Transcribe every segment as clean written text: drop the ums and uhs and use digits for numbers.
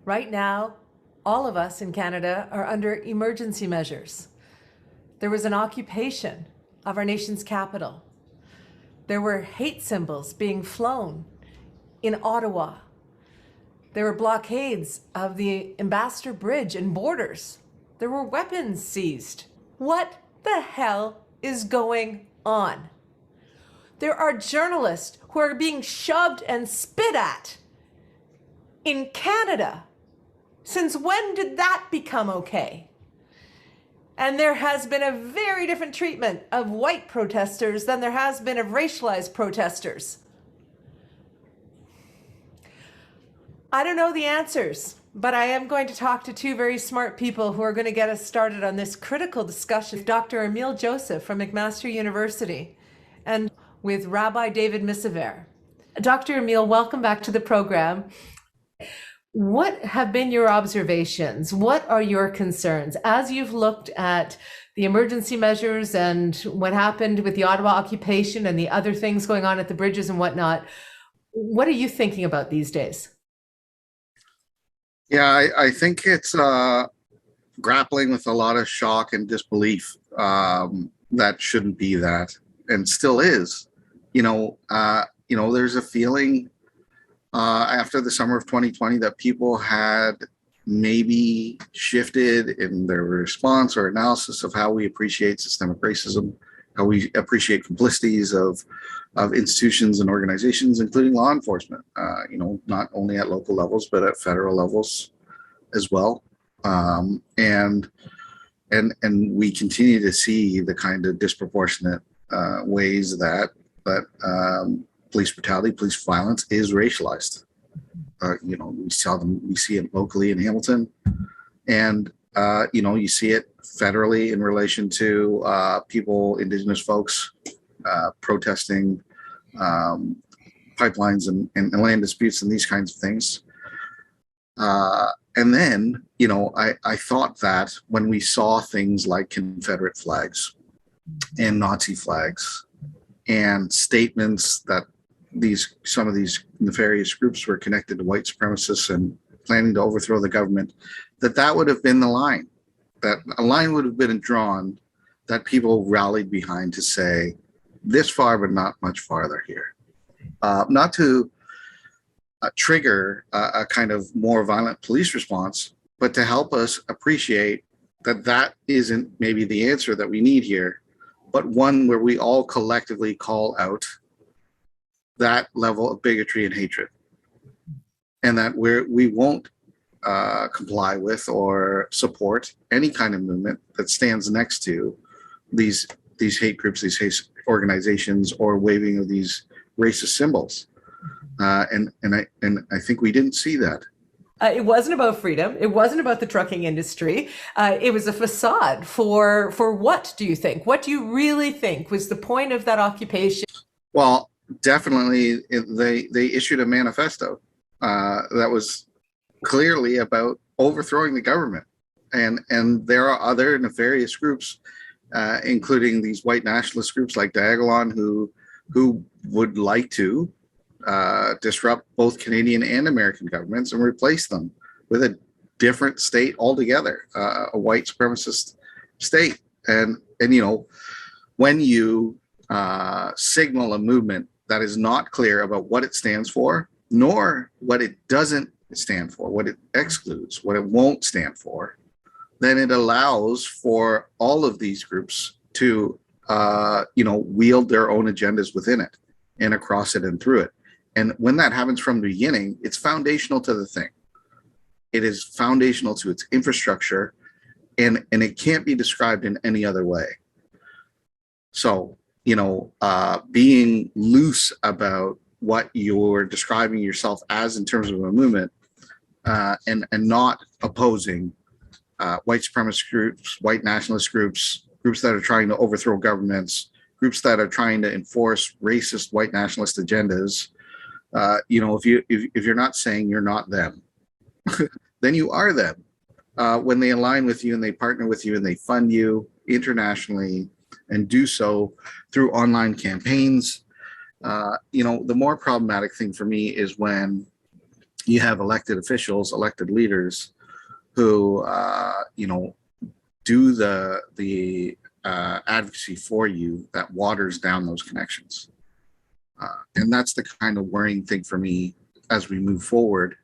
Right now, all of us in Canada are under emergency measures. There was an occupation of our nation's capital. There were hate symbols being flown in Ottawa. There were blockades of the Ambassador Bridge and borders. There were weapons seized. What the hell is going on? There are journalists who are being shoved and spit at in Canada. Since when did that become okay? And there has been a very different treatment of white protesters than there has been of racialized protesters. I don't know the answers, but I am going to talk to two very smart people who are going to get us started on this critical discussion. Dr. Ameil Joseph from McMaster University and with Rabbi David Mivasair. Dr. Ameil, welcome back to the program. What have been your observations? What are your concerns as you've looked at the emergency measures and what happened with the Ottawa occupation and the other things going on at the bridges and whatnot? What are you thinking about these days? Yeah, I think it's grappling with a lot of shock and disbelief that shouldn't be that, and still is. There's a feeling after the summer of 2020 that people had maybe shifted in their response or analysis of how we appreciate systemic racism, how we appreciate complicities of institutions and organizations, including law enforcement, not only at local levels, but at federal levels as well. And we continue to see the kind of disproportionate ways that police brutality, police violence is racialized. We see it locally in Hamilton, and you see it federally in relation to Indigenous folks protesting pipelines and land disputes and these kinds of things. And then, I thought that when we saw things like Confederate flags and Nazi flags and statements that some of these nefarious groups were connected to white supremacists and planning to overthrow the government, that would have been the line, that a line would have been drawn that people rallied behind to say, this far, but not much farther here. Not to trigger a kind of more violent police response, but to help us appreciate that isn't maybe the answer that we need here, but one where we all collectively call out that level of bigotry and hatred, and that we won't comply with or support any kind of movement that stands next to these hate groups, these hate organizations, or waving of these racist symbols. And I think we didn't see that. It wasn't about freedom. It wasn't about the trucking industry. It was a facade for what do you think? What do you really think was the point of that occupation? Well, definitely they issued a manifesto that was clearly about overthrowing the government. And there are other nefarious groups, including these white nationalist groups like Diagolon, who would like to disrupt both Canadian and American governments and replace them with a different state altogether, a white supremacist state. And when you signal a movement that is not clear about what it stands for, nor what it doesn't stand for, what it excludes, what it won't stand for, then it allows for all of these groups to wield their own agendas within it and across it and through it. And when that happens from the beginning, it's foundational to the thing. It is foundational to its infrastructure, and it can't be described in any other way. So, being loose about what you're describing yourself as in terms of a movement, and not opposing white supremacist groups, white nationalist groups that are trying to overthrow governments, groups that are trying to enforce racist white nationalist agendas. If you're not saying you're not them, then you are them. When they align with you and they partner with you and they fund you internationally and do so through online campaigns, the more problematic thing for me is when, you have elected officials, elected leaders who, do the advocacy for you that waters down those connections. And that's the kind of worrying thing for me as we move forward,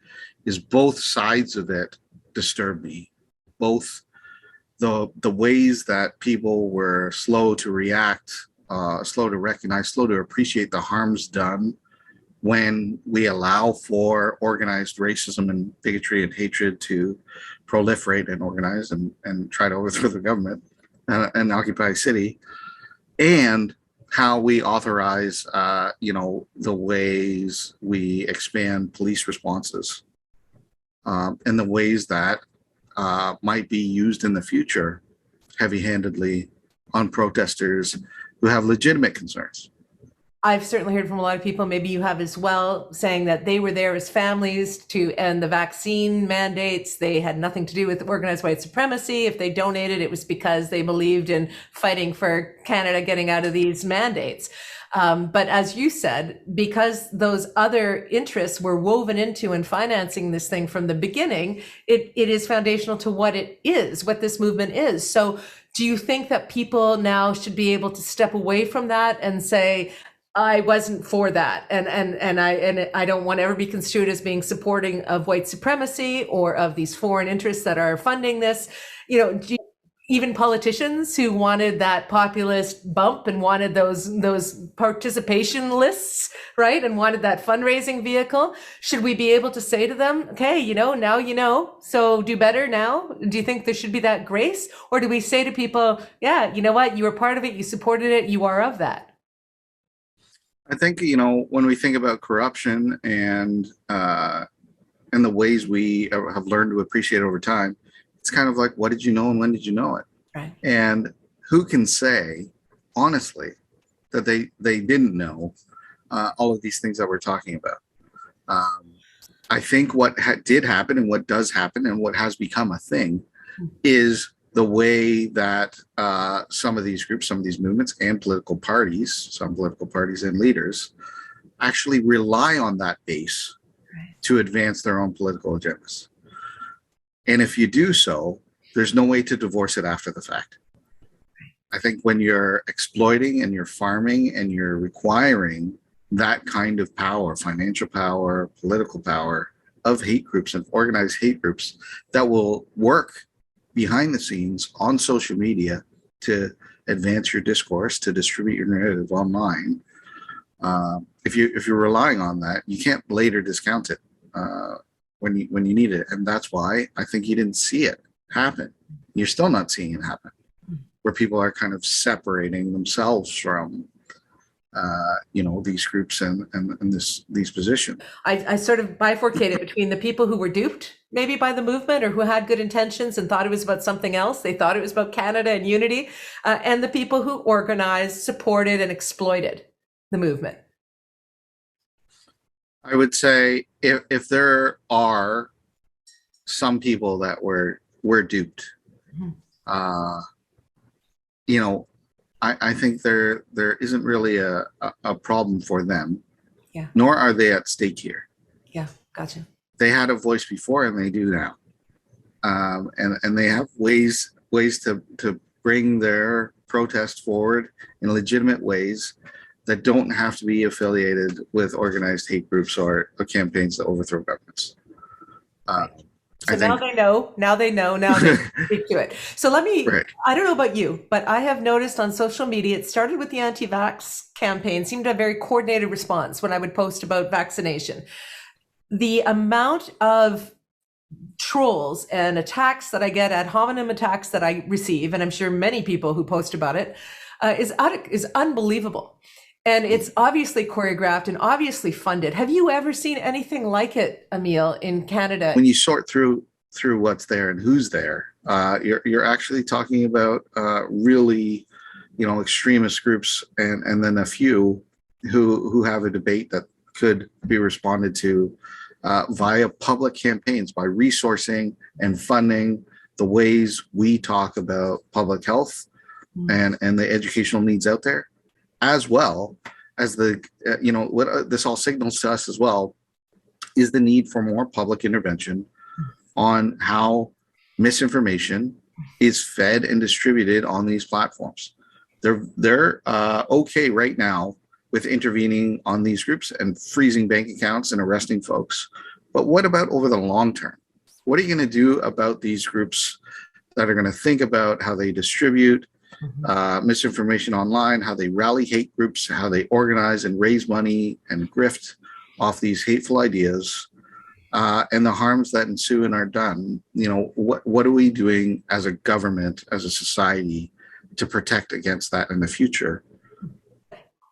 is both sides of it disturb me. Both the ways that people were slow to react, slow to recognize, slow to appreciate the harms done when we allow for organized racism and bigotry and hatred to proliferate and organize and try to overthrow the government and occupy a city, and how we authorize, the ways we expand police responses, and the ways that might be used in the future heavy-handedly on protesters who have legitimate concerns. I've certainly heard from a lot of people, maybe you have as well, saying that they were there as families to end the vaccine mandates. They had nothing to do with organized white supremacy. If they donated, it was because they believed in fighting for Canada getting out of these mandates. But as you said, because those other interests were woven into and financing this thing from the beginning, it is foundational to what it is, what this movement is. So do you think that people now should be able to step away from that and say, I wasn't for that, and I don't want to ever be construed as being supporting of white supremacy or of these foreign interests that are funding this? Even politicians who wanted that populist bump and wanted those participation lists, right, and wanted that fundraising vehicle, should we be able to say to them, okay, now so do better now? Do you think there should be that grace, or do we say to people, yeah, you know what, you were part of it, you supported it, you are of that? I think, when we think about corruption and the ways we have learned to appreciate over time, it's kind of like, what did you know and when did you know it? Right. And who can say, honestly, that they didn't know all of these things that we're talking about? I think what did happen and what does happen and what has become a thing is the way that some of these groups, some of these movements and some political parties and leaders actually rely on that base to advance their own political agendas. And if you do so, there's no way to divorce it after the fact. I think when you're exploiting and you're farming and you're requiring that kind of power, financial power, political power of hate groups and organized hate groups that will work behind the scenes on social media to advance your discourse, to distribute your narrative online, if you're relying on that, you can't later discount it when you need it. And that's why I think you didn't see it happen. You're still not seeing it happen, where people are kind of separating themselves from these groups and these positions. I sort of bifurcated between the people who were duped maybe by the movement or who had good intentions and thought it was about something else. They thought it was about Canada and unity, and the people who organized, supported, and exploited the movement. I would say if there are some people that were duped, I think there isn't really a problem for them. Yeah. Nor are they at stake here. Yeah, gotcha. They had a voice before and they do now. And they have ways to bring their protest forward in legitimate ways that don't have to be affiliated with organized hate groups or campaigns to overthrow governments. So now they know, now they speak to it. So let me, I don't know about you, but I have noticed on social media, it started with the anti-vaxx campaign, seemed to have a very coordinated response when I would post about vaccination. The amount of trolls and attacks that I get, ad hominem attacks that I receive, and I'm sure many people who post about it, is unbelievable. And it's obviously choreographed and obviously funded. Have you ever seen anything like it, Ameil, in Canada? When you sort through what's there and who's there, you're actually talking about really, extremist groups and then a few who have a debate that could be responded to via public campaigns, by resourcing and funding the ways we talk about public health and the educational needs out there, as well as what this all signals to us as well is the need for more public intervention on how misinformation is fed and distributed on these platforms. They're okay right now with intervening on these groups and freezing bank accounts and arresting folks. But what about over the long term? What are you going to do about these groups that are going to think about how they distribute misinformation online, how they rally hate groups, how they organize and raise money and grift off these hateful ideas, and the harms that ensue and are done? You know, what are we doing as a government, as a society, to protect against that in the future?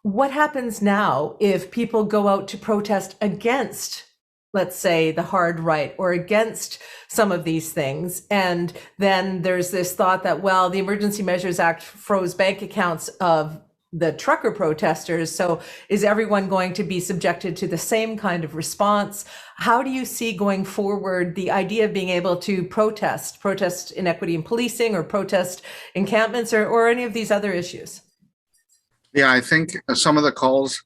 What happens now if people go out to protest against, let's say, the hard right or against some of these things? And then there's this thought that, well, the Emergency Measures Act froze bank accounts of the trucker protesters. So is everyone going to be subjected to the same kind of response? How do you see going forward the idea of being able to protest inequity in policing or protest encampments or any of these other issues? Yeah, I think some of the calls,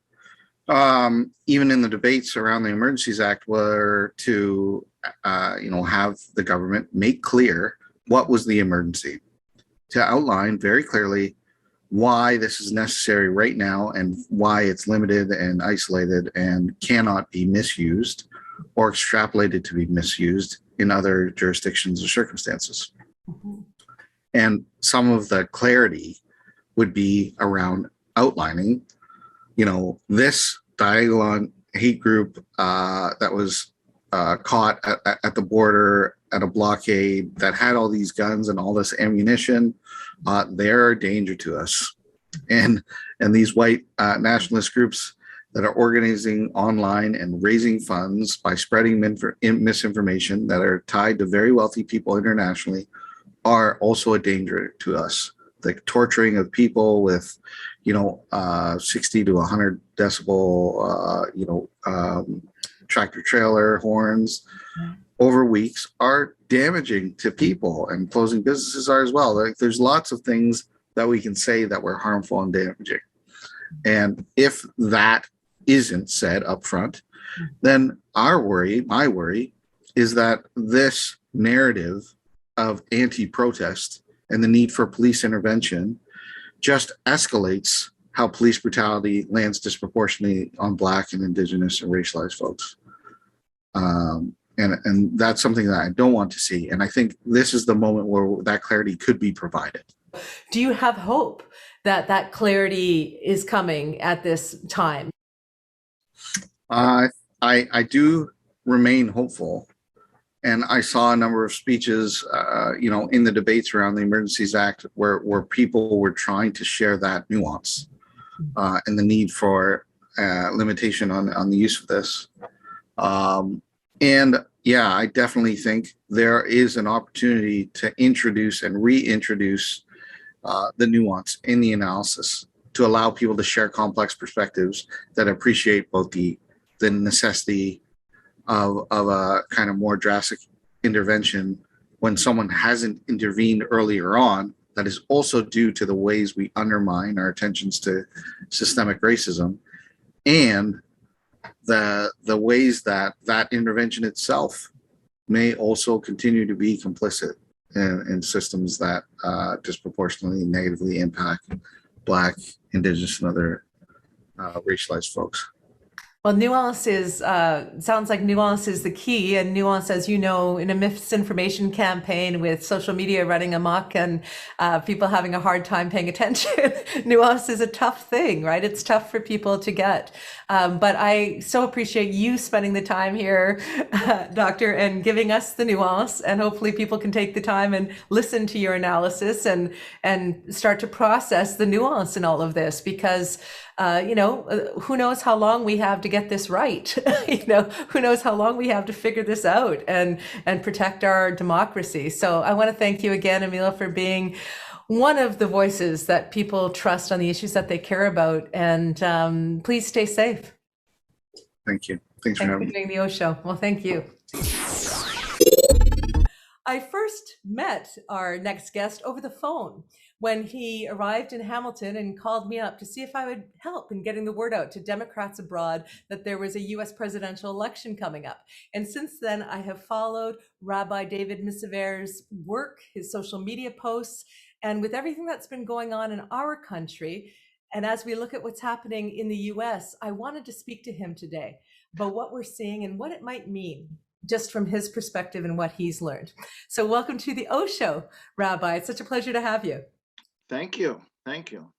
even in the debates around the Emergencies Act, were to, have the government make clear what was the emergency, to outline very clearly why this is necessary right now and why it's limited and isolated and cannot be misused or extrapolated to be misused in other jurisdictions or circumstances. Mm-hmm. And some of the clarity would be around outlining, this Diagolon hate group that was caught at the border at a blockade that had all these guns and all this ammunition. They're a danger to us. And these white nationalist groups that are organizing online and raising funds by spreading misinformation that are tied to very wealthy people internationally are also a danger to us. The torturing of people with 60 to 100 decibel tractor trailer horns over weeks are damaging to people, and closing businesses are as well. There's lots of things that we can say that were harmful and damaging. And if that isn't said up front, then my worry is that this narrative of anti-protest and the need for police intervention just escalates how police brutality lands disproportionately on Black and Indigenous and racialized folks. And that's something that I don't want to see. And I think this is the moment where that clarity could be provided. Do you have hope that that clarity is coming at this time? I do remain hopeful. And I saw a number of speeches, in the debates around the Emergencies Act where people were trying to share that nuance and the need for limitation on the use of this. And yeah, I definitely think there is an opportunity to introduce and reintroduce the nuance in the analysis to allow people to share complex perspectives that appreciate both the necessity of a kind of more drastic intervention when someone hasn't intervened earlier on, that is also due to the ways we undermine our attentions to systemic racism, and the ways that intervention itself may also continue to be complicit in systems that disproportionately negatively impact Black, Indigenous, and other racialized folks. Well, nuance sounds like nuance is the key, and nuance, as you know, in a misinformation campaign with social media running amok and people having a hard time paying attention, nuance is a tough thing, right? It's tough for people to get. But I so appreciate you spending the time here, Doctor, and giving us the nuance, and hopefully people can take the time and listen to your analysis and start to process the nuance in all of this, because who knows how long we have to get this right? Who knows how long we have to figure this out and protect our democracy. So I want to thank you again, Ameil, for being one of the voices that people trust on the issues that they care about. And please stay safe. Thank you. Thanks for having me. Doing the OShow. Well, thank you. I first met our next guest over the phone when he arrived in Hamilton and called me up to see if I would help in getting the word out to Democrats abroad that there was a US presidential election coming up. And since then, I have followed Rabbi David Mivasair's work, his social media posts, and with everything that's been going on in our country, and as we look at what's happening in the US, I wanted to speak to him today about what we're seeing and what it might mean just from his perspective and what he's learned. So welcome to the OShow, Rabbi. It's such a pleasure to have you. Thank you. Thank you.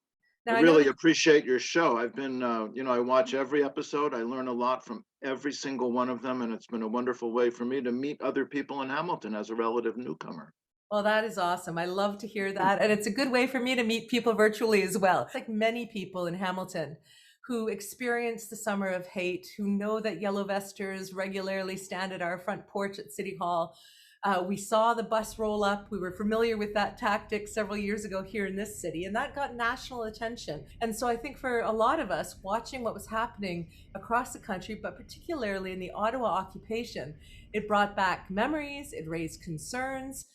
Now, I really appreciate your show. I've been, I watch every episode. I learn a lot from every single one of them, and it's been a wonderful way for me to meet other people in Hamilton as a relative newcomer. Well, that is awesome. I love to hear that. And it's a good way for me to meet people virtually as well. Like many people in Hamilton who experience the summer of hate, who know that yellow vesters regularly stand at our front porch at City Hall. We saw the bus roll up. We were familiar with that tactic several years ago here in this city, and that got national attention. And so I think for a lot of us watching what was happening across the country, but particularly in the Ottawa occupation, it brought back memories, it raised concerns.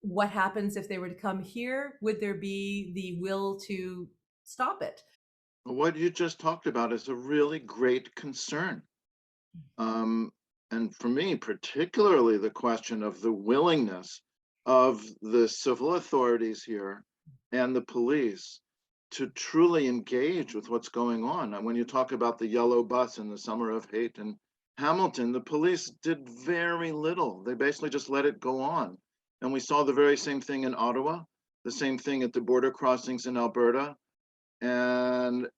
What happens if they were to come here? Would there be the will to stop it? What you just talked about is a really great concern. And for me, particularly the question of the willingness of the civil authorities here and the police to truly engage with what's going on. And when you talk about the yellow bus in the summer of hate in Hamilton, the police did very little. They basically just let it go on. And we saw the very same thing in Ottawa, the same thing at the border crossings in Alberta. And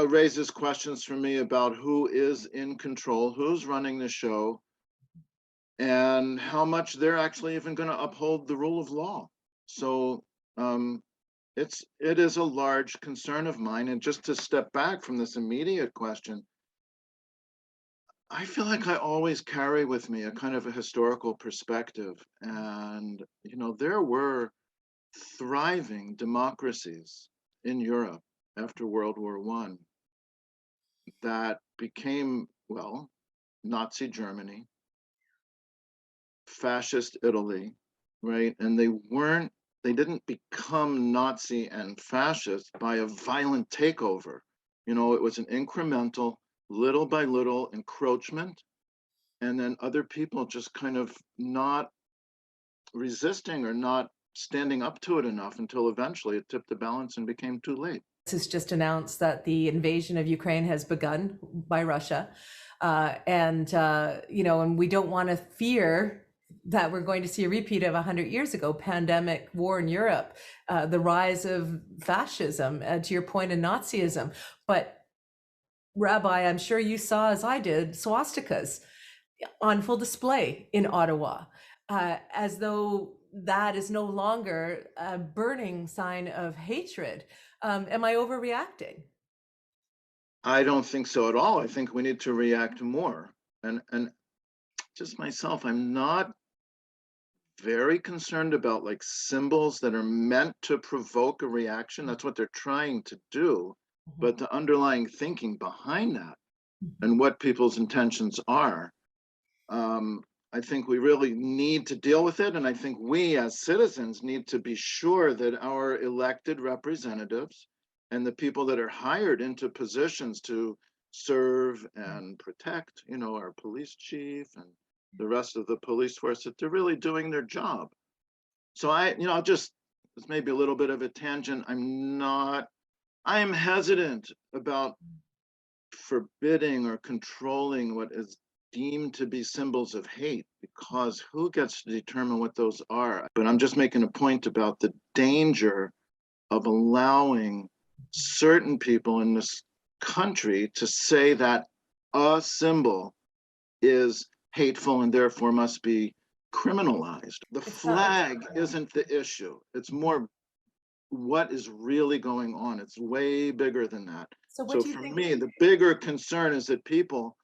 raises questions for me about who is in control, who's running the show, and how much they're actually even going to uphold the rule of law. So it is a large concern of mine. And just to step back from this immediate question, I feel like I always carry with me a kind of a historical perspective. And, there were thriving democracies in Europe after World War I that became, Nazi Germany, fascist Italy, right? And they didn't become Nazi and fascist by a violent takeover. It was an incremental, little by little encroachment, and then other people just kind of not resisting or not standing up to it enough until eventually it tipped the balance and became too late. Has just announced that the invasion of Ukraine has begun by Russia. And we don't want to fear that we're going to see a repeat of 100 years ago, pandemic war in Europe, the rise of fascism, to your point, in Nazism. But Rabbi, I'm sure you saw, as I did, swastikas on full display in Ottawa, as though that is no longer a burning sign of hatred. Am I overreacting? I don't think so at all. I think we need to react more. And just myself, I'm not very concerned about like symbols that are meant to provoke a reaction. That's what they're trying to do. But the underlying thinking behind that and what people's intentions are, I think we really need to deal with it. And I think we as citizens need to be sure that our elected representatives and the people that are hired into positions to serve and protect, our police chief and the rest of the police force, that they're really doing their job. So it's maybe a little bit of a tangent. I'm hesitant about forbidding or controlling what is deemed to be symbols of hate, because who gets to determine what those are? But I'm just making a point about the danger of allowing certain people in this country to say that a symbol is hateful and therefore must be criminalized. The flag isn't the issue. It's more what is really going on. It's way bigger than that. So for me, the bigger concern is that people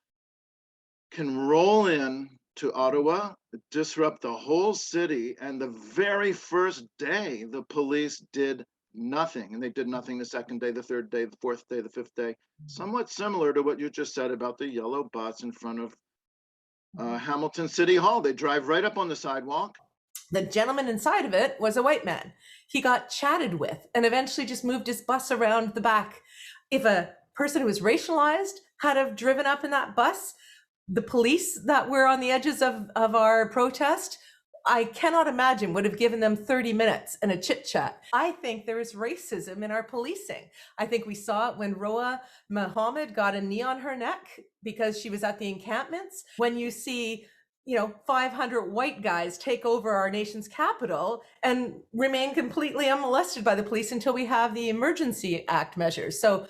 can roll in to Ottawa, disrupt the whole city, and the very first day the police did nothing. And they did nothing the second day, the third day, the fourth day, the fifth day. Somewhat similar to what you just said about the yellow bus in front of Hamilton City Hall. They drive right up on the sidewalk The gentleman inside of it was a white man. He got chatted with and eventually just moved his bus around the back. If a person who was racialized had have driven up in that bus, the police that were on the edges of our protest, I cannot imagine would have given them 30 minutes and a chit chat. I think there is racism in our policing. I think we saw it when Roa Mohammed got a knee on her neck because she was at the encampments. When you see 500 white guys take over our nation's capital and remain completely unmolested by the police until we have the Emergency Act measures. So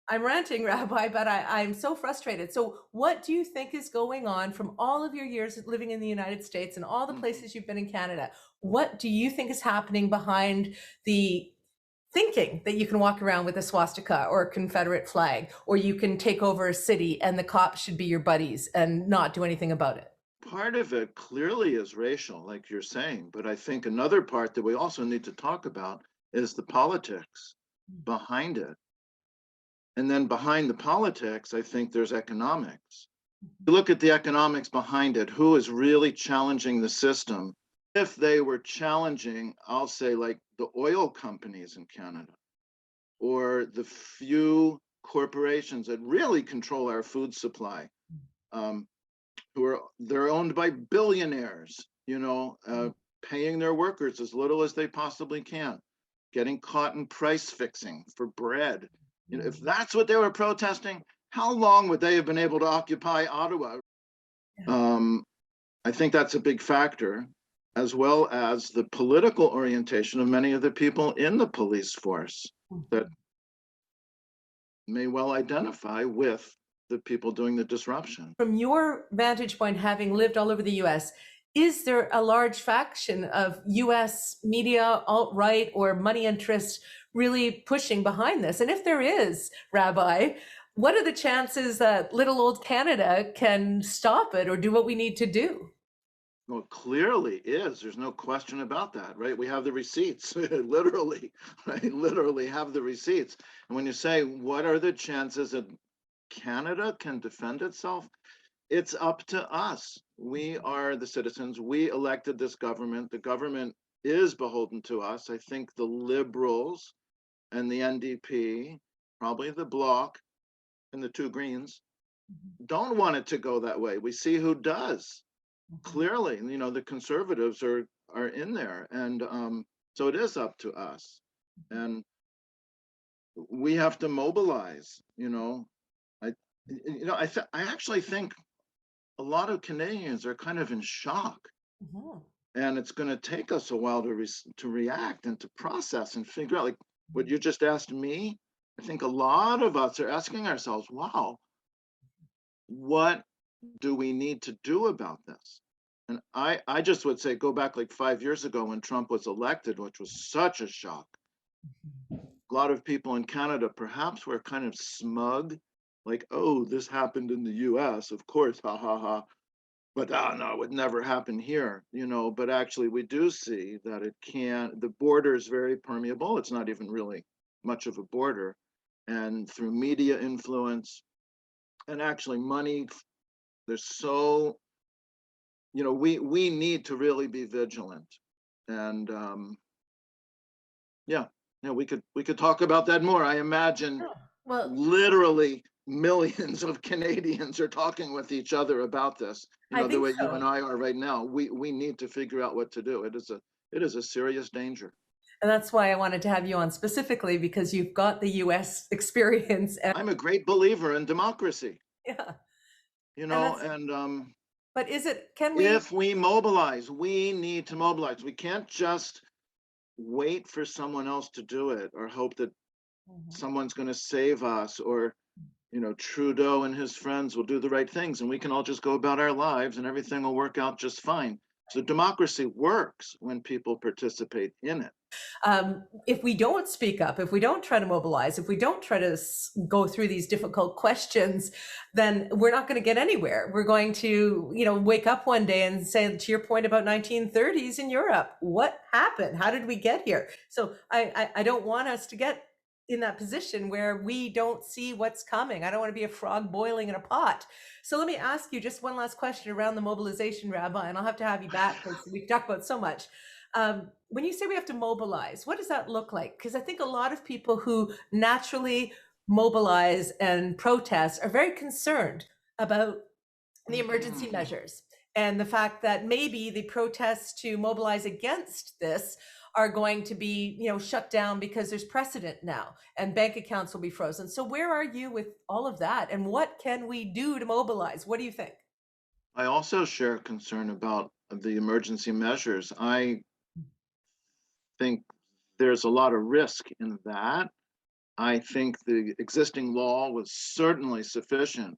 I'm ranting, Rabbi, but I'm so frustrated. So what do you think is going on from all of your years living in the United States and all the places you've been in Canada? What do you think is happening behind the thinking that you can walk around with a swastika or a Confederate flag, or you can take over a city and the cops should be your buddies and not do anything about it? Part of it clearly is racial, like you're saying, but I think another part that we also need to talk about is the politics behind it. And then behind the politics, I think there's economics. You look at the economics behind it, who is really challenging the system? If they were challenging, I'll say like the oil companies in Canada, or the few corporations that really control our food supply, they're owned by billionaires, paying their workers as little as they possibly can, getting caught in price fixing for bread. If that's what they were protesting, how long would they have been able to occupy Ottawa? I think that's a big factor, as well as the political orientation of many of the people in the police force that may well identify with the people doing the disruption. From your vantage point, having lived all over the US, is there a large faction of US media, alt-right, or money interests really pushing behind this? And if there is, Rabbi, what are the chances that little old Canada can stop it or do what we need to do? Well, clearly is. There's no question about that, right? We have the receipts, literally, right? Literally have the receipts. And when you say, what are the chances that Canada can defend itself? It's up to us. We are the citizens. We elected this government. The government is beholden to us. I think the Liberals and the NDP, probably the Bloc and the two Greens, don't want it to go that way. We see who does. Clearly, the Conservatives are in there. And so it is up to us. And we have to mobilize, I actually think a lot of Canadians are kind of in shock, and it's going to take us a while to react and to process and figure out, like what you just asked me. I think a lot of us are asking ourselves, wow, what do we need to do about this? And I just would say, go back like 5 years ago when Trump was elected, which was such a shock. A lot of people in Canada perhaps were kind of smug, like, oh, this happened in the US, of course, ha ha ha. But no, it would never happen here, but actually we do see that the border is very permeable. It's not even really much of a border. And through media influence and actually money, there's so, we need to really be vigilant. And we could talk about that more. I imagine literally millions of Canadians are talking with each other about this. The way you and I are right now. We need to figure out what to do. It is a serious danger. And that's why I wanted to have you on specifically, because you've got the US experience. And I'm a great believer in democracy. Yeah. But can we? If we mobilize, we need to mobilize. We can't just wait for someone else to do it or hope that someone's going to save us, or Trudeau and his friends will do the right things and we can all just go about our lives and everything will work out just fine. So democracy works when people participate in it. If we don't speak up, if we don't try to mobilize, if we don't try to go through these difficult questions, then we're not going to get anywhere. We're going to, wake up one day and say, to your point about 1930s in Europe, what happened? How did we get here? So I don't want us to get in that position where we don't see what's coming. I don't want to be a frog boiling in a pot. So let me ask you just one last question around the mobilization, Rabbi, and I'll have to have you back because we've talked about so much. When you say we have to mobilize, what does that look like? Because I think a lot of people who naturally mobilize and protest are very concerned about the emergency measures and the fact that maybe the protests to mobilize against this are going to be, shut down because there's precedent now and bank accounts will be frozen. So where are you with all of that? And what can we do to mobilize? What do you think? I also share concern about the emergency measures. I think there's a lot of risk in that. I think the existing law was certainly sufficient,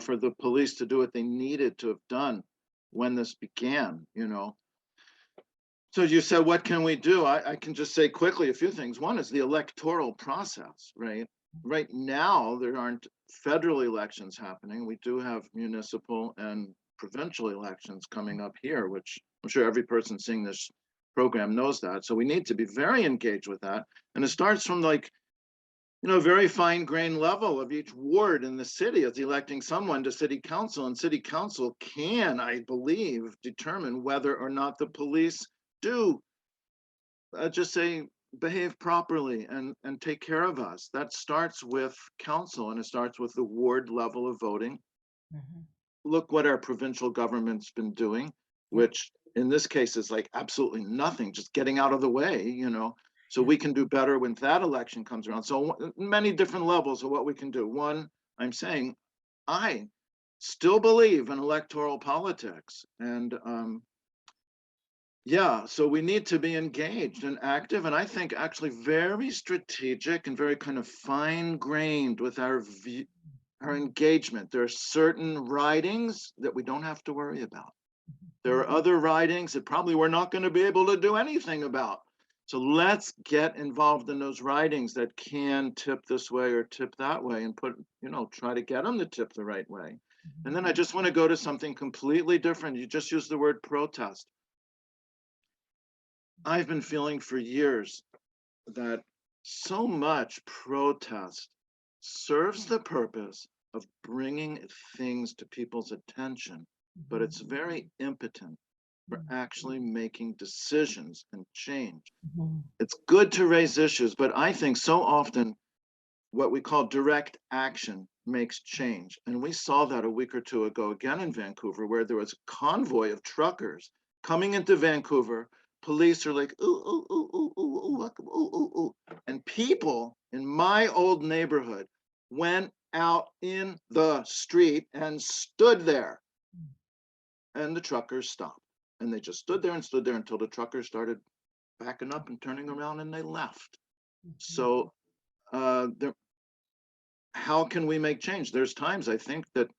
for the police to do what they needed to have done when this began, So you said, what can we do? I can just say quickly a few things. One is the electoral process, right? Right now, there aren't federal elections happening. We do have municipal and provincial elections coming up here, which I'm sure every person seeing this program knows that. So we need to be very engaged with that. And it starts from very fine grained level of each ward in the city is electing someone to city council, and city council can, I believe, determine whether or not the police do just say behave properly and take care of us. That starts with council, and it starts with the ward level of voting. Mm-hmm. Look what our provincial government's been doing, which in this case is like absolutely nothing, just getting out of the way, So we can do better when that election comes around. So many different levels of what we can do. One, I'm saying I still believe in electoral politics. And so we need to be engaged and active. And I think actually very strategic and very kind of fine-grained with our engagement. There are certain ridings that we don't have to worry about. There are other ridings that probably we're not going to be able to do anything about. So let's get involved in those ridings that can tip this way or tip that way and try to get them to tip the right way. And then I just want to go to something completely different. You just used the word protest. I've been feeling for years that so much protest serves the purpose of bringing things to people's attention, but it's very impotent for actually making decisions and change. Mm-hmm. It's good to raise issues, but I think so often what we call direct action makes change. And we saw that a week or two ago again in Vancouver, where there was a convoy of truckers coming into Vancouver. Police are like, ooh, ooh, ooh, ooh, ooh, ooh, ooh, ooh, ooh. And people in my old neighborhood went out in the street and stood there. And the truckers stopped. And they just stood there until the truckers started backing up and turning around, and they left. Mm-hmm. So how can we make change? There's times I think that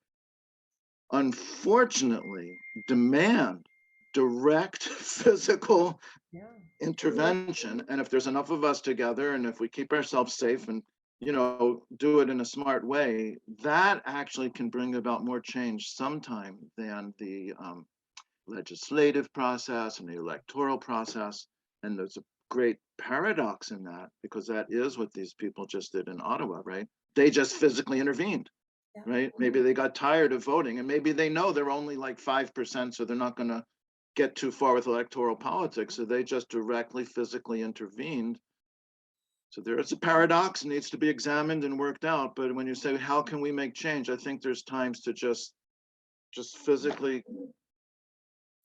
unfortunately demand direct physical intervention. And if there's enough of us together, and if we keep ourselves safe and do it in a smart way, that actually can bring about more change sometime than the legislative process and the electoral process. And there's a great paradox in that, because that is what these people just did in Ottawa, right? They just physically intervened, right? Maybe they got tired of voting, and maybe they know they're only like 5%, so they're not going to get too far with electoral politics. So they just directly physically intervened. So there is a paradox, needs to be examined and worked out. But when you say, how can we make change? I think there's times to just physically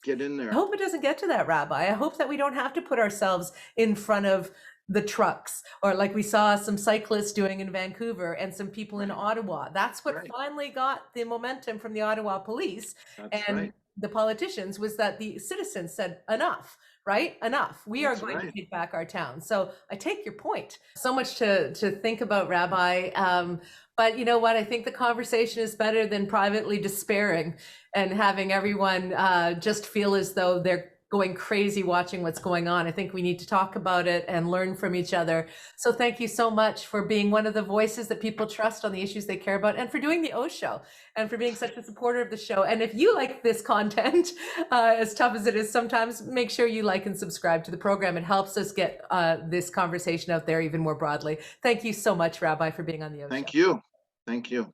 get in there. I hope it doesn't get to that, Rabbi. I hope that we don't have to put ourselves in front of the trucks, or like we saw some cyclists doing in Vancouver and some people in Ottawa. That's what finally got the momentum from the Ottawa police and the politicians, was that the citizens said, enough, right? Enough. We are going to take back our town. So I take your point. So much to think about, Rabbi. But you know what? I think the conversation is better than privately despairing and having everyone just feel as though they're going crazy watching what's going on. I think we need to talk about it and learn from each other. So thank you so much for being one of the voices that people trust on the issues they care about, and for doing the Show, and for being such a supporter of the show. And if you like this content, as tough as it is sometimes, make sure you like and subscribe to the program. It helps us get this conversation out there even more broadly. Thank you so much, Rabbi, for being on the Show. Thank you. Thank you.